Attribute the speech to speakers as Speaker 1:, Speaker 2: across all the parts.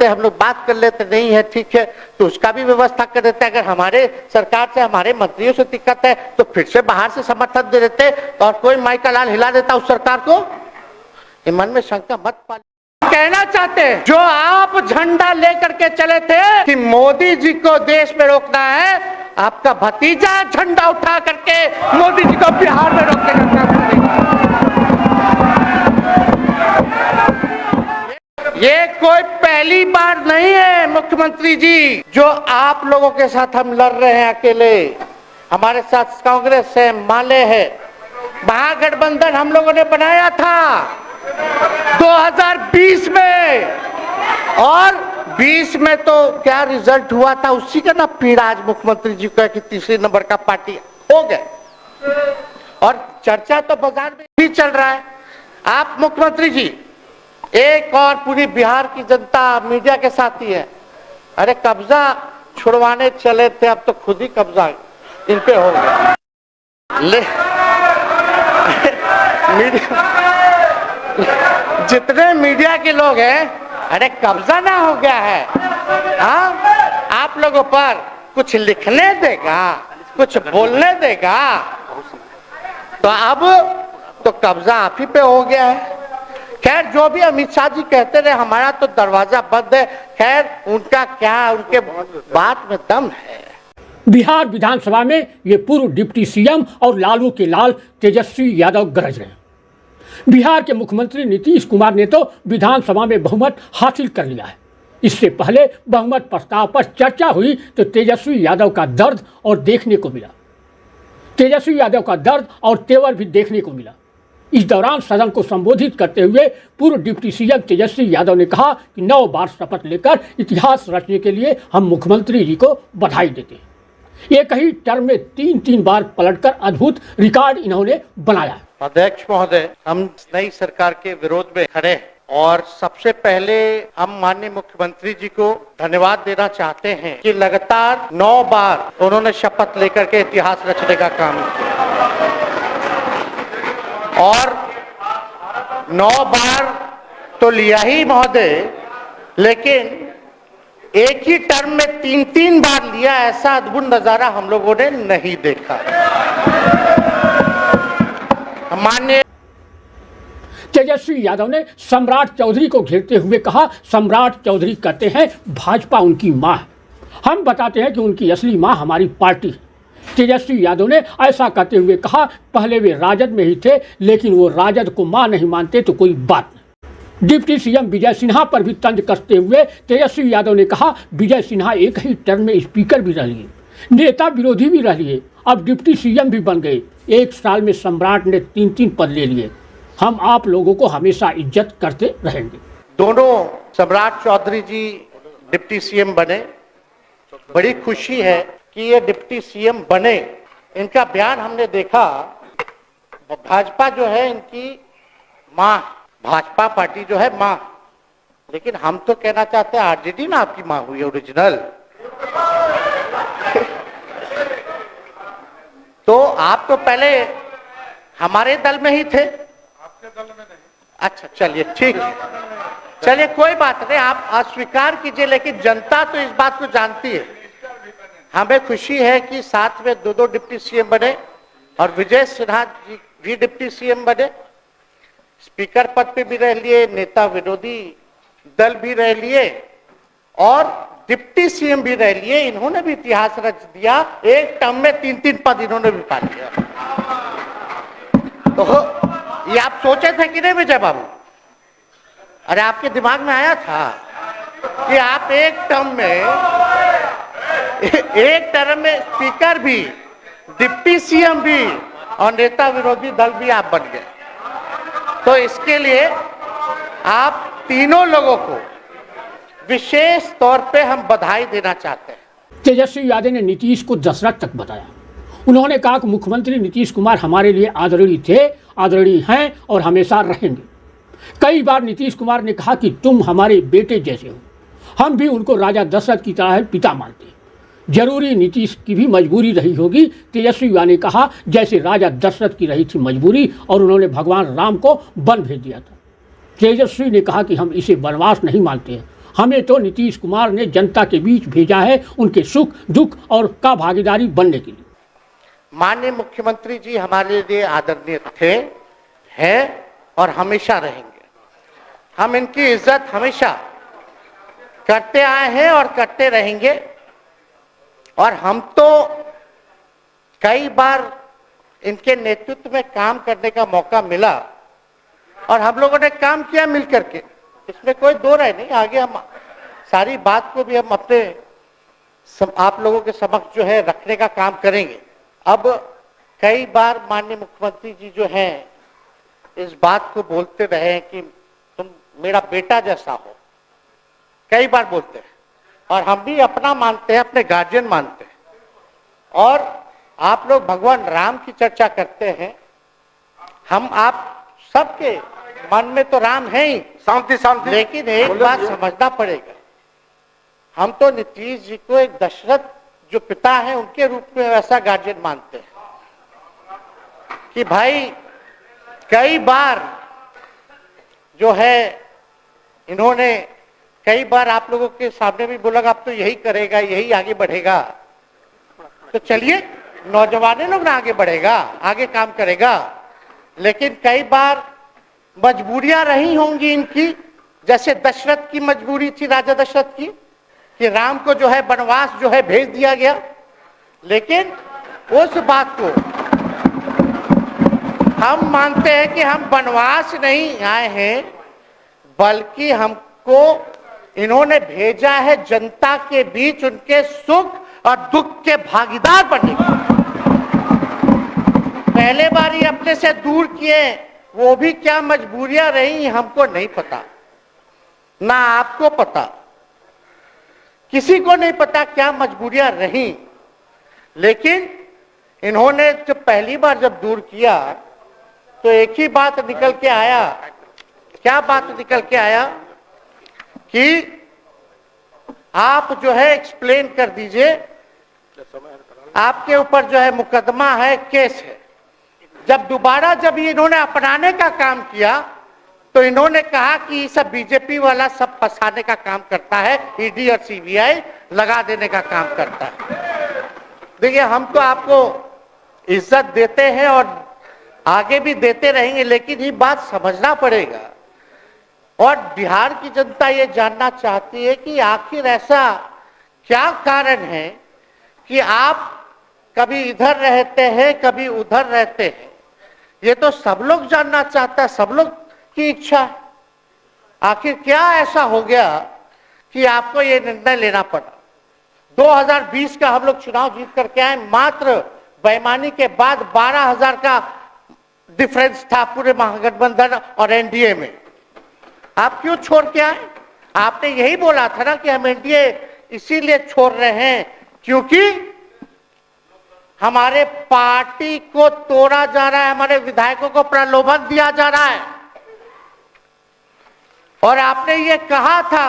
Speaker 1: लेते, हम लोग बात कर लेते, नहीं है ठीक है तो उसका भी व्यवस्था कर देते। अगर हमारे सरकार से, हमारे मंत्रियों से दिक्कत है तो फिर से बाहर से समर्थन दे देते और कोई माई का लाल हिला देता उस सरकार को। ये मन में शंका मत पालिए। कहना चाहते हैं जो आप झंडा लेकर के चले थे कि मोदी जी को देश में रोकना है, आपका भतीजा झंडा उठा करके मोदी जी को बिहार में रोकने का काम करेगा। ये कोई पहली बार नहीं है मुख्यमंत्री जी जो आप लोगों के साथ हम लड़ रहे हैं अकेले। हमारे साथ कांग्रेस है, माले है, महागठबंधन हम लोगों ने बनाया था 2020 में, और 20 में तो क्या रिजल्ट हुआ था उसी का ना पीड़ा आज मुख्यमंत्री जी का कि तीसरे नंबर का पार्टी हो गए। और चर्चा तो बाजार में भी चल रहा है। आप मुख्यमंत्री जी एक और पूरी बिहार की जनता मीडिया के साथ ही है। अरे कब्जा छुड़वाने चले थे, अब तो खुद ही कब्जा इन पे हो गया। मीडिया, जितने मीडिया के लोग हैं, अरे कब्जा ना हो गया है, हाँ आप लोगों पर कुछ लिखने देगा, कुछ बोलने देगा, तो अब तो कब्जा आप ही पे हो गया है। खैर जो भी अमित शाह जी कहते रहे हमारा तो दरवाजा बंद है, खैर उनका क्या, उनके बात में दम है।
Speaker 2: बिहार विधानसभा में ये पूर्व डिप्टी सीएम और लालू के लाल तेजस्वी यादव गरज रहे। बिहार के मुख्यमंत्री नीतीश कुमार ने तो विधानसभा में बहुमत हासिल कर लिया है। इससे पहले बहुमत प्रस्ताव पर चर्चा हुई तो तेजस्वी यादव का दर्द और देखने को मिला। तेजस्वी यादव का दर्द और तेवर भी देखने को मिला। इस दौरान सदन को संबोधित करते हुए पूर्व डिप्टी सीएम तेजस्वी यादव ने कहा कि 9 बार शपथ लेकर इतिहास रचने के लिए हम मुख्यमंत्री जी को बधाई देते हैं। एक ही टर्म में 3 बार पलटकर अद्भुत रिकॉर्ड इन्होंने बनाया।
Speaker 1: अध्यक्ष महोदय, हम नई सरकार के विरोध में खड़े हैं और सबसे पहले हम माननीय मुख्यमंत्री जी को धन्यवाद देना चाहते हैं कि लगातार 9 बार उन्होंने शपथ लेकर के इतिहास रचने का काम किया और 9 बार तो लिया ही महोदय, लेकिन एक ही टर्म में 3 बार लिया, ऐसा अद्भुत नजारा हम लोगों ने नहीं देखा। माननीय
Speaker 2: तेजस्वी यादव ने सम्राट चौधरी को घेरते हुए कहा, सम्राट चौधरी कहते हैं भाजपा उनकी मां है, हम बताते हैं कि उनकी असली मां हमारी पार्टी है। तेजस्वी यादव ने ऐसा कहते हुए कहा, पहले वे राजद में ही थे लेकिन वो राजद को मां नहीं मानते तो कोई बात नहीं। डिप्टी सीएम विजय सिन्हा पर भी तंज कसते हुए तेजस्वी यादव ने कहा, विजय सिन्हा एक ही टर्म में स्पीकर भी रह लिए, नेता विरोधी भी रह लिए, अब डिप्टी सीएम भी बन गए। 1 साल में सम्राट ने 3 पद ले लिए। हम आप लोगों को हमेशा इज्जत करते रहेंगे।
Speaker 1: दोनों सम्राट चौधरी जी डिप्टी सीएम बने, बड़ी खुशी है कि ये डिप्टी सीएम बने। इनका बयान हमने देखा, भाजपा जो है इनकी मां, भाजपा पार्टी जो है मां, लेकिन हम तो कहना चाहते हैं आरजेडी ना आपकी मां हुई ओरिजिनल। तो आप तो पहले हमारे दल में ही थे, आपके दल में नहीं। अच्छा चलिए ठीक है, चलिए कोई बात नहीं, आप अस्वीकार कीजिए, लेकिन जनता तो इस बात को जानती है। हमें खुशी है कि साथ में 2 डिप्टी सीएम बने और विजय सिन्हा जी भी डिप्टी सीएम बने, स्पीकर पद पे भी रह लिए, नेता विरोधी दल भी रह लिए और डिप्टी सीएम भी रह लिए। इन्होंने भी इतिहास रच दिया, एक टर्म में 3 पद इन्होंने भी पा लिया। तो ये आप सोचे थे कि नहीं विजय बाबू? अरे आपके दिमाग में आया था कि आप एक टर्म में स्पीकर भी, डिप्टी सीएम भी और नेता विरोधी दल भी आप बन गए। तो इसके लिए आप तीनों लोगों को विशेष तौर पे हम बधाई देना चाहते हैं।
Speaker 2: तेजस्वी यादव ने नीतीश को दशरथ तक बताया। उन्होंने कहा कि मुख्यमंत्री नीतीश कुमार हमारे लिए आदरणीय थे, आदरणीय हैं और हमेशा रहेंगे। कई बार नीतीश कुमार ने कहा कि तुम हमारे बेटे जैसे हो, हम भी उनको राजा दशरथ की तरह पिता मानते हैं। जरूरी नीतीश की भी मजबूरी रही होगी, तेजस्वी ने कहा, जैसे राजा दशरथ की रही थी मजबूरी और उन्होंने भगवान राम को वन भेज दिया था। तेजस्वी ने कहा कि हम इसे वनवास नहीं मानते हैं, हमें तो नीतीश कुमार ने जनता के बीच भेजा है उनके सुख दुख और का भागीदारी बनने के लिए।
Speaker 1: माननीय मुख्यमंत्री जी हमारे लिए आदरणीय थे, हैं और हमेशा रहेंगे। हम इनकी इज्जत हमेशा करते आए हैं और करते रहेंगे। और हम तो कई बार इनके नेतृत्व में काम करने का मौका मिला और हम लोगों ने काम किया मिलकर के, इसमें कोई दो राय नहीं। आगे हम सारी बात को भी हम अपने आप लोगों के समक्ष जो है रखने का काम करेंगे। अब कई बार माननीय मुख्यमंत्री जी जो हैं इस बात को बोलते रहे हैं कि तुम मेरा बेटा जैसा हो, कई बार बोलते हैं और हम भी अपना मानते हैं, अपने गार्जियन मानते हैं। और आप लोग भगवान राम की चर्चा करते हैं, हम आप सबके मन में तो राम है ही,
Speaker 3: शांति शांति।
Speaker 1: लेकिन एक बात समझना पड़ेगा, हम तो नीतीश जी को एक दशरथ जो पिता है उनके रूप में वैसा गार्जियन मानते हैं कि भाई कई बार जो है इन्होंने कई बार आप लोगों के सामने भी बोला अब तो यही करेगा, यही आगे बढ़ेगा। तो चलिए नौजवान लोग ना आगे बढ़ेगा, आगे काम करेगा। लेकिन कई बार मजबूरियां रही होंगी इनकी, जैसे दशरथ की मजबूरी थी, राजा दशरथ की, कि राम को जो है वनवास जो है भेज दिया गया। लेकिन उस बात को हम मानते हैं कि हम वनवास नहीं आए हैं, बल्कि हमको इन्होंने भेजा है जनता के बीच उनके सुख और दुख के भागीदार बनने के लिए। पहले बार ये अपने से दूर किए, वो भी क्या मजबूरियां रही हमको नहीं पता, ना आपको पता, किसी को नहीं पता क्या मजबूरियां रही। लेकिन इन्होंने जब पहली बार जब दूर किया तो एक ही बात निकल के आया। क्या बात निकल के आया कि आप जो है एक्सप्लेन कर दीजिए, आपके ऊपर जो है मुकदमा है, केस है। जब दोबारा जब इन्होंने अपनाने का काम किया तो इन्होंने कहा कि ये सब बीजेपी वाला सब फंसाने का काम करता है, ईडी और सीबीआई लगा देने का काम करता है। देखिए हम तो आपको इज्जत देते हैं और आगे भी देते रहेंगे, लेकिन ये बात समझना पड़ेगा। और बिहार की जनता ये जानना चाहती है कि आखिर ऐसा क्या कारण है कि आप कभी इधर रहते हैं, कभी उधर रहते हैं। ये तो सब लोग जानना चाहता है, सब लोग की इच्छा है। आखिर क्या ऐसा हो गया कि आपको ये निर्णय लेना पड़ा। 2020 का हम लोग चुनाव जीत करके आए, मात्र बेईमानी के बाद 12,000 का डिफरेंस था पूरे महागठबंधन और एनडीए में। आप क्यों छोड़ के आए? आपने यही बोला था ना कि हम एनडीए इसीलिए छोड़ रहे हैं क्योंकि हमारे पार्टी को तोड़ा जा रहा है, हमारे विधायकों को प्रलोभन दिया जा रहा है। और आपने ये कहा था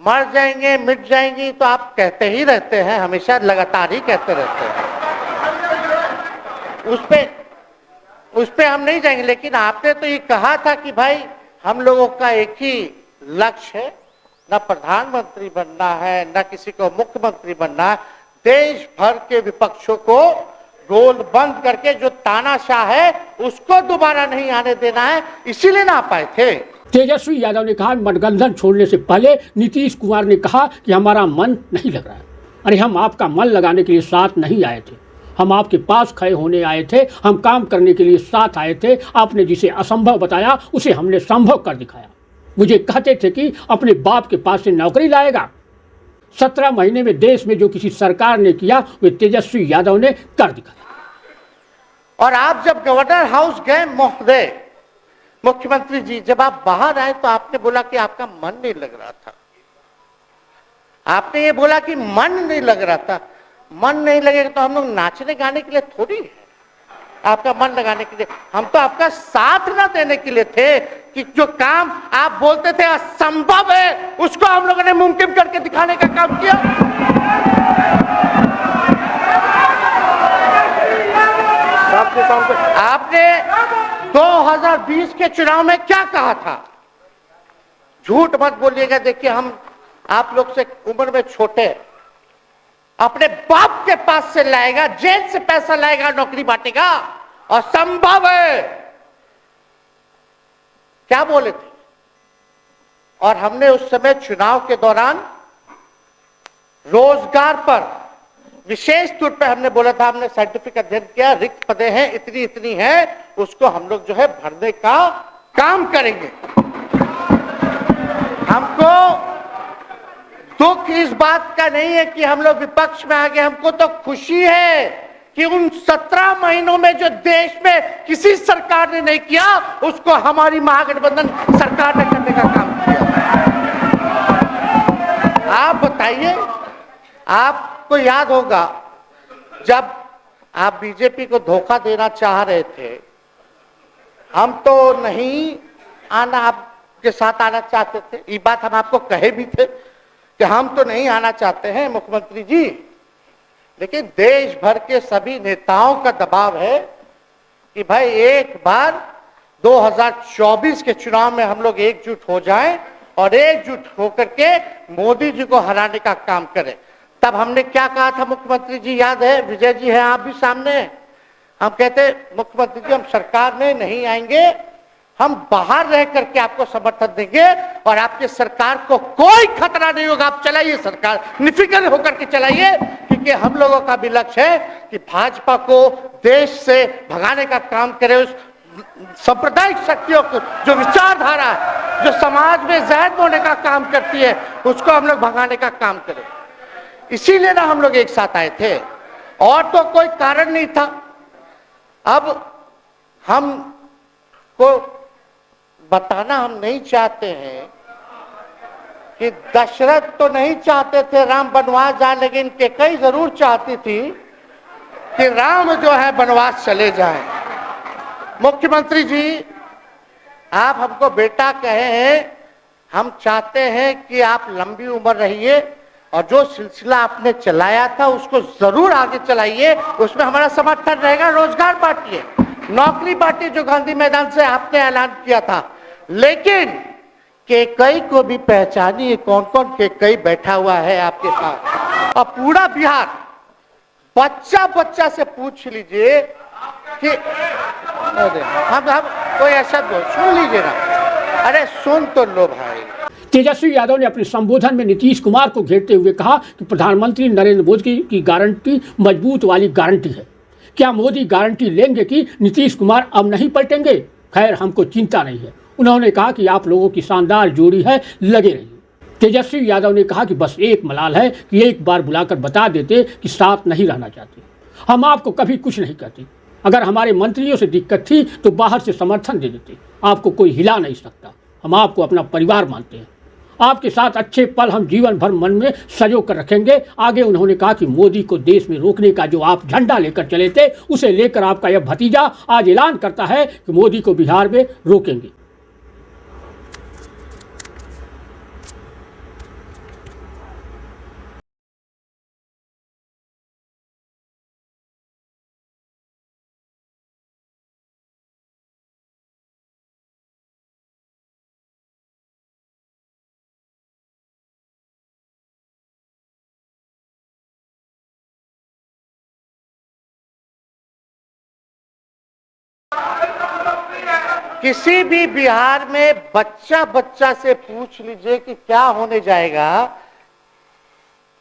Speaker 1: मर जाएंगे मिट जाएंगी, तो आप कहते ही रहते हैं, हमेशा लगातार ही कहते रहते हैं। उस पे हम नहीं जाएंगे, लेकिन आपने तो ये कहा था कि भाई हम लोगों का एक ही लक्ष्य है, न प्रधानमंत्री बनना है, न किसी को मुख्यमंत्री बनना है, देश भर के विपक्षों को गोल बंद करके जो तानाशाह है उसको दोबारा नहीं आने देना है, इसीलिए ना आ पाए थे।
Speaker 2: तेजस्वी यादव ने कहा गठबंधन छोड़ने से पहले नीतीश कुमार ने कहा कि हमारा मन नहीं लग रहा है। अरे हम आपका मन लगाने के लिए साथ नहीं आए थे, हम आपके पास खड़े होने आए थे, हम काम करने के लिए साथ आए थे। आपने जिसे असंभव बताया उसे हमने संभव कर दिखाया। मुझे कहते थे कि अपने बाप के पास से नौकरी लाएगा। 17 महीने में देश में जो किसी सरकार ने किया वे तेजस्वी यादव ने कर दिखाया।
Speaker 1: और आप जब गवर्नर हाउस गए महोदय, मुख्यमंत्री जी जब आप बाहर आए तो आपने बोला कि आपका मन नहीं लग रहा था। आपने ये बोला कि मन नहीं लग रहा था। मन नहीं लगेगा तो हम लोग नाचने गाने के लिए थोड़ी है, आपका मन लगाने के लिए। हम तो आपका साथ ना देने के लिए थे कि जो काम आप बोलते थे असंभव है उसको हम लोगों ने मुमकिन करके दिखाने का काम किया। आपने 2020 के चुनाव में क्या कहा था? झूठ मत बोलिएगा। देखिए हम आप लोग से उम्र में छोटे, अपने बाप के पास से लाएगा, जेल से पैसा लाएगा, नौकरी बांटेगा, और संभव है। क्या बोले थे? और हमने उस समय चुनाव के दौरान रोजगार पर विशेष तौर पे हमने बोला था, हमने साइंटिफिक अध्ययन किया, रिक्त पदे हैं इतनी इतनी है, उसको हम लोग जो है भरने का काम करेंगे। हमको दुख इस बात का नहीं है कि हम लोग विपक्ष में आ गए, हमको तो खुशी है कि उन 17 महीनों में जो देश में किसी सरकार ने नहीं किया, उसको हमारी महागठबंधन सरकार ने करने का काम किया। आप बताइए, आपको याद होगा जब आप बीजेपी को धोखा देना चाह रहे थे, हम तो नहीं आना, आपके साथ आना चाहते थे, ये बात हम आपको कहे भी थे कि हम तो नहीं आना चाहते हैं मुख्यमंत्री जी, लेकिन देश भर के सभी नेताओं का दबाव है कि भाई एक बार 2024 के चुनाव में हम लोग एकजुट हो जाएं और एकजुट होकर के मोदी जी को हराने का काम करें। तब हमने क्या कहा था मुख्यमंत्री जी, याद है? विजय जी हैं आप भी सामने। हम कहते मुख्यमंत्री जी हम सरकार में नहीं आएंगे, हम बाहर रह करके आपको समर्थन देंगे और आपके सरकार को कोई खतरा नहीं होगा, आप चलाइए सरकार, निफिक्र होकर के चलाइए, क्योंकि हम लोगों का भी लक्ष्य है कि भाजपा को देश से भगाने का काम करे, उस सांप्रदायिक शक्तियों को, जो विचारधारा है, जो समाज में जहर बोने का काम करती है, उसको हम लोग भगाने का काम करें। इसीलिए ना हम लोग एक साथ आए थे, और तो कोई कारण नहीं था। अब हम को बताना हम नहीं चाहते हैं कि दशरथ तो नहीं चाहते थे राम वनवास जाए, लेकिन कैकेयी जरूर चाहती थी कि राम जो है वनवास चले जाएं। मुख्यमंत्री जी, आप हमको बेटा कहे हैं, हम चाहते हैं कि आप लंबी उम्र रहिए और जो सिलसिला आपने चलाया था उसको जरूर आगे चलाइए, उसमें हमारा समर्थन रहेगा। रोजगार बांटिए, नौकरी बांटिए, जो गांधी मैदान से आपने ऐलान किया था, लेकिन कैकेयी को भी पहचानिए, कौन कौन कैकेयी बैठा हुआ है आपके पास। और पूरा बिहार बच्चा बच्चा से पूछ लीजिए कि हम कोई ऐसा सुन लीजिए ना, अरे सुन तो लो भाई।
Speaker 2: तेजस्वी यादव ने अपने संबोधन में नीतीश कुमार को घेरते हुए कहा कि प्रधानमंत्री नरेंद्र मोदी की गारंटी मजबूत वाली गारंटी है। क्या मोदी गारंटी लेंगे कि नीतीश कुमार अब नहीं पलटेंगे? खैर, हमको चिंता नहीं है। उन्होंने कहा कि आप लोगों की शानदार जोड़ी है, लगे रहिए। तेजस्वी यादव ने कहा कि बस एक मलाल है कि एक बार बुलाकर बता देते कि साथ नहीं रहना चाहते। हम आपको कभी कुछ नहीं कहते। अगर हमारे मंत्रियों से दिक्कत थी तो बाहर से समर्थन दे देते। आपको कोई हिला नहीं सकता। हम आपको अपना परिवार मानते हैं। आपके साथ अच्छे पल हम जीवन भर मन में सजो कर रखेंगे। आगे उन्होंने कहा कि मोदी को देश में रोकने का जो आप झंडा लेकर चले थे, उसे लेकर आपका यह भतीजा आज ऐलान करता है कि मोदी को बिहार में रोकेंगे।
Speaker 1: किसी भी बिहार में बच्चा बच्चा से पूछ लीजिए कि क्या होने जाएगा,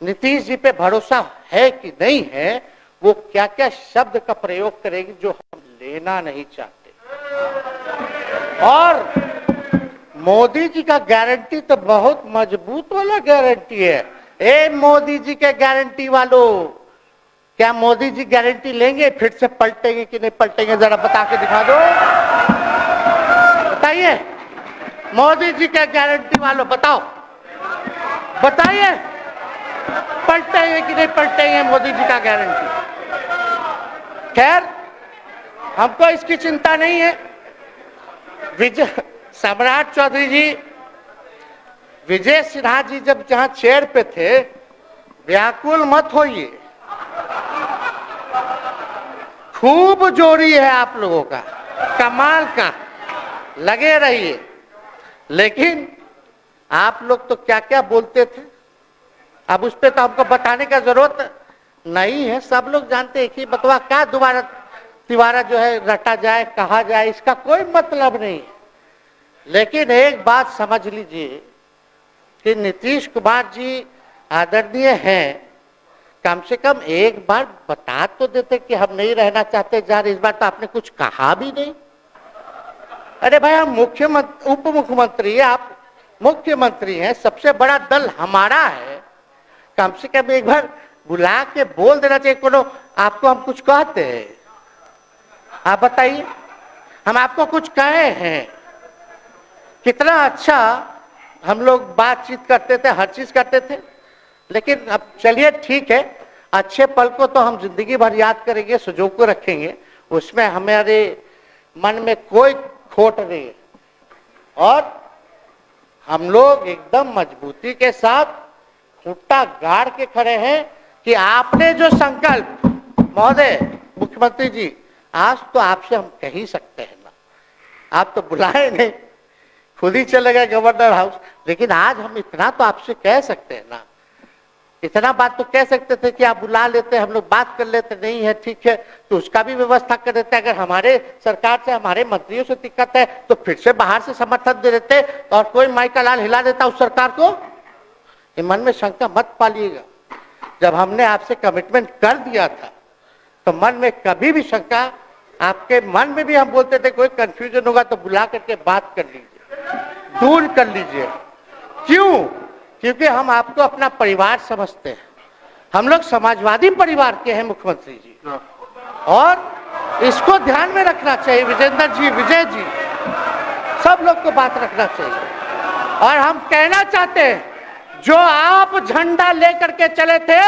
Speaker 1: नीतीश जी पे भरोसा है कि नहीं है, वो क्या क्या शब्द का प्रयोग करेगी जो हम लेना नहीं चाहते। और मोदी जी का गारंटी तो बहुत मजबूत वाला गारंटी है। ए मोदी जी के गारंटी वालों, क्या मोदी जी गारंटी लेंगे फिर से पलटेंगे कि नहीं पलटेंगे? जरा बता के दिखा दो, बताइए। मोदी जी के गारंटी वालों बताओ, बताइए, पलटेंगे कि नहीं पलटेंगे मोदी जी का गारंटी? खैर, हमको इसकी चिंता नहीं है। विजय सम्राट चौधरी जी, विजय सिन्हा जी जब जहां चेयर पे थे, व्याकुल मत होइए, खूब जोड़ी है आप लोगों का, कमाल का, लगे रहिए। लेकिन आप लोग तो क्या क्या बोलते थे, अब उस पर तो हमको बताने का जरूरत नहीं है, सब लोग जानते हैं कि बतवा क्या दोबारा तिवारा जो है रटा जाए, कहा जाए, इसका कोई मतलब नहीं है। लेकिन एक बात समझ लीजिए कि नीतीश कुमार जी आदरणीय हैं, कम से कम एक बार बता तो देते कि हम नहीं रहना चाहते जा रहे। इस बार तो आपने कुछ कहा भी नहीं। अरे भाई, हम मुख्यमंत्री, उप मुख्यमंत्री है, आप मुख्यमंत्री हैं, सबसे बड़ा दल हमारा है, कम से कम एक बार बुला के बोल देना चाहिए। कोनो आपको हम कुछ कहते हैं? आप बताइए, हम आपको कुछ कहे हैं? कितना अच्छा हम लोग बातचीत करते थे, हर चीज करते थे। लेकिन अब चलिए ठीक है, अच्छे पल को तो हम जिंदगी भर याद करेंगे, सुजो को रखेंगे, उसमें हमारे मन में कोई खोट नहीं है। और हम लोग एकदम मजबूती के साथ खुट्टा गाड़ के खड़े हैं कि आपने जो संकल्प, महोदय मुख्यमंत्री जी, आज तो आपसे हम कह ही सकते हैं ना, आप तो बुलाए नहीं, खुद ही चले गए गवर्नर हाउस, लेकिन आज हम इतना तो आपसे कह सकते हैं ना, इतना बात तो कह सकते थे कि आप बुला लेते, हम लोग बात कर लेते। नहीं है ठीक है, तो उसका भी व्यवस्था कर देते। अगर हमारे सरकार से, हमारे मंत्रियों से दिक्कत है तो फिर से बाहर से समर्थन दे देते और कोई माई का लाल हिला देता उस सरकार को। ये मन में शंका मत पालिएगा, जब हमने आपसे कमिटमेंट कर दिया था तो मन में कभी भी शंका, आपके मन में भी हम बोलते थे कोई कंफ्यूजन होगा तो बुला करके बात कर लीजिए, दूर कर लीजिए। क्यों? क्योंकि हम आपको अपना परिवार समझते हैं। हम लोग समाजवादी परिवार के हैं मुख्यमंत्री जी, और इसको ध्यान में रखना चाहिए। विजेंद्र जी, विजय जी, सब लोग को बात रखना चाहिए। और हम कहना चाहते हैं, जो आप झंडा लेकर के चले थे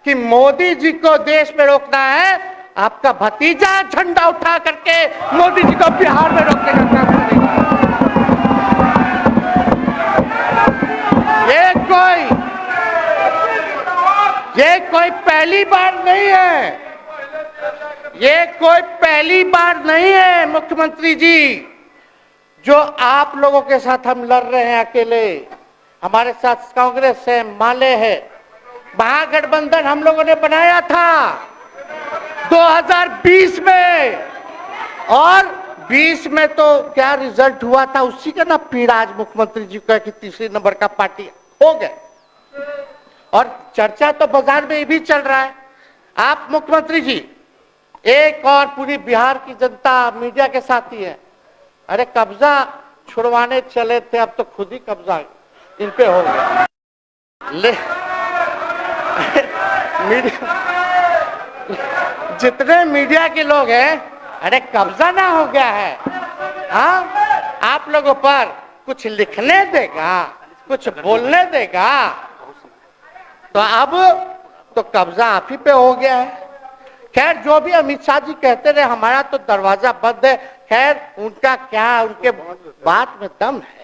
Speaker 1: कि मोदी जी को देश में रोकना है, आपका भतीजा झंडा उठा करके मोदी जी को बिहार में रोकने का काम करेगा। ये कोई पहली बार नहीं है, ये कोई पहली बार नहीं है मुख्यमंत्री जी, जो आप लोगों के साथ हम लड़ रहे हैं अकेले। हमारे साथ कांग्रेस है, माले है, महागठबंधन हम लोगों ने बनाया था 2020 में, और 20 में तो क्या रिजल्ट हुआ था उसी का ना पीड़ा आज मुख्यमंत्री जी का कि तीसरे नंबर का पार्टी हो गए। और चर्चा तो बाजार में ये भी चल रहा है। आप मुख्यमंत्री जी, एक और पूरी बिहार की जनता मीडिया के साथ ही है। अरे कब्जा छुड़वाने चले थे, अब तो खुद ही कब्जा इन पे हो गया। मीडिया, जितने मीडिया के लोग हैं, अरे कब्जा ना हो गया है, हाँ, आप लोगों पर कुछ लिखने देगा, कुछ बोलने देगा, तो अब तो कब्जा आप ही पे हो गया है। खैर, जो भी अमित शाह जी कहते रहे, हमारा तो दरवाजा बंद है। खैर, उनका क्या, उनके बात में दम है।